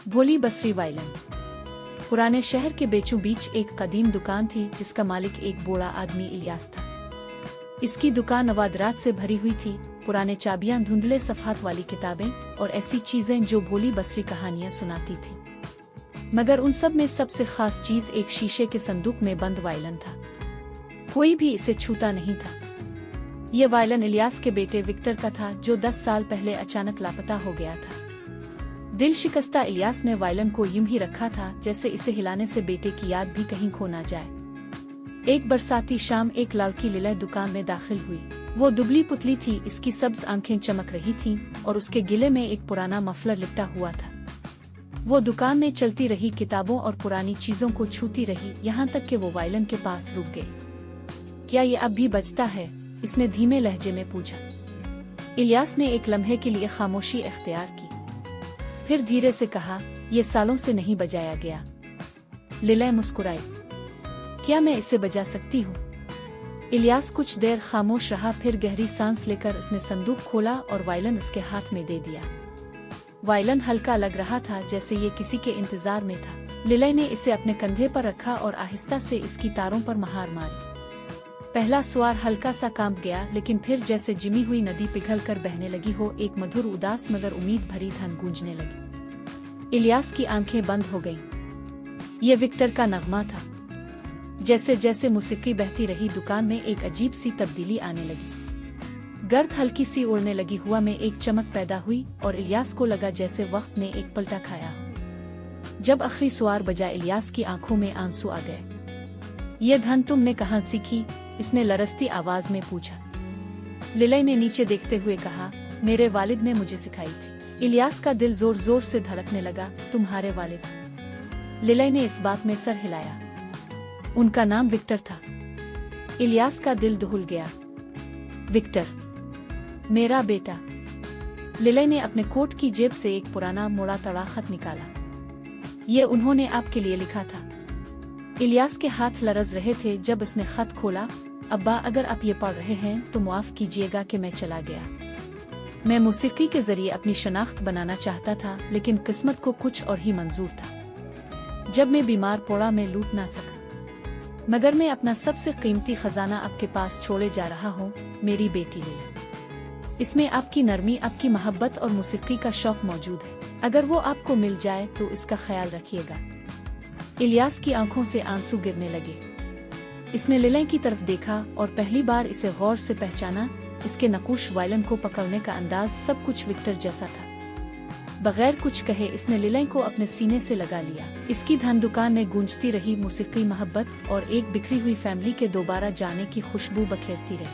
भोली बसरी वायलन। पुराने शहर के बीचों बीच एक कदीम दुकान थी जिसका मालिक एक बूढ़ा आदमी इलियास था। इसकी दुकान नवादरात से भरी हुई थी, पुराने चाबियां, धुंधले सफ़हात वाली किताबें और ऐसी चीजें जो भोली बसरी कहानियां सुनाती थी। मगर उन सब में सबसे खास चीज एक शीशे के संदूक में बंद वायलन था। कोई भी इसे छूता नहीं था। ये वायलन इलियास के बेटे विक्टर का था, जो 10 साल पहले अचानक लापता हो गया था। दिल शिकस्ता इलियास ने वायलन को यूं ही रखा था जैसे इसे हिलाने से बेटे की याद भी कहीं खो ना जाए। एक बरसाती शाम एक लड़की लिलय दुकान में दाखिल हुई। वो दुबली पुतली थी, इसकी सब्ज आंखें चमक रही थीं और उसके गिले में एक पुराना मफलर लिपटा हुआ था। वो दुकान में चलती रही, किताबों और पुरानी चीजों को छूती रही, यहाँ तक कि वो वायलन के पास रुक गई। क्या ये अब भी बजता है? इसने धीमे लहजे में पूछा। इलियास ने एक लम्हे के लिए खामोशी इख्तियार की, फिर धीरे से कहा, ये सालों से नहीं बजाया गया। लिलय मुस्कुराई। क्या मैं इसे बजा सकती हूँ? इलियास कुछ देर खामोश रहा, फिर गहरी सांस लेकर उसने संदूक खोला और वायलन उसके हाथ में दे दिया। वायलन हल्का लग रहा था, जैसे ये किसी के इंतजार में था। लिलय ने इसे अपने कंधे पर रखा और आहिस्ता से इसकी तारों पर महार मारी। पहला स्वार हल्का सा कांप गया, लेकिन फिर जैसे जिमी हुई नदी पिघल कर बहने लगी हो, एक मधुर, उदास मगर उम्मीद भरी धन गूंजने लगी। इलियास की आंखें बंद हो गईं। ये विक्टर का नगमा था। जैसे जैसे मौसीकी बहती रही, दुकान में एक अजीब सी तब्दीली आने लगी। गर्द हल्की सी उड़ने लगी, हुआ में एक चमक पैदा हुई और इलियास को लगा जैसे वक्त ने एक पलटा खाया। जब आखिरी स्वार बजा, इलियास की आंखों में आंसू आ गए। ये धन तुमने कहाँ सीखी? इसने लरसती आवाज में पूछा। लिलय ने नीचे देखते हुए कहा, मेरे वालिद ने मुझे सिखाई थी। इलियास का दिल जोर जोर से धड़कने लगा। तुम्हारे वालिद? लिलय ने इस बात में सर हिलाया। उनका नाम विक्टर था। इलियास का दिल दहल गया। विक्टर, मेरा बेटा। लिलय ने अपने कोट की जेब से एक पुराना मोड़ा तड़ा खत निकाला। ये उन्होंने आपके लिए लिखा था। इलियास के हाथ लरज रहे थे जब उसने खत खोला। अब्बा, अगर आप ये पढ़ रहे हैं तो माफ कीजिएगा कि मैं चला गया। मैं मौसीकी के जरिए अपनी शनाख्त बनाना चाहता था, लेकिन किस्मत को कुछ और ही मंजूर था। जब मैं बीमार पड़ा, मैं लूट ना सका, मगर मैं अपना सबसे कीमती खजाना आपके पास छोड़े जा रहा हूँ, मेरी बेटी लिलय। इसमें आपकी नरमी, आपकी मोहब्बत और मौसीकी का शौक मौजूद है। अगर वो आपको मिल जाए तो इसका ख्याल रखिएगा। इलियास की आंखों से आंसू गिरने लगे। इसने लिलय की तरफ देखा और पहली बार इसे गौर से पहचाना। इसके नकुश, वायलन को पकड़ने का अंदाज, सब कुछ विक्टर जैसा था। बगैर कुछ कहे इसने लिलय को अपने सीने से लगा लिया। इसकी धन दुकान में गूंजती रही मौसीकी, मोहब्बत और एक बिखरी हुई फैमिली के दोबारा जाने की खुशबू बखेरती रही।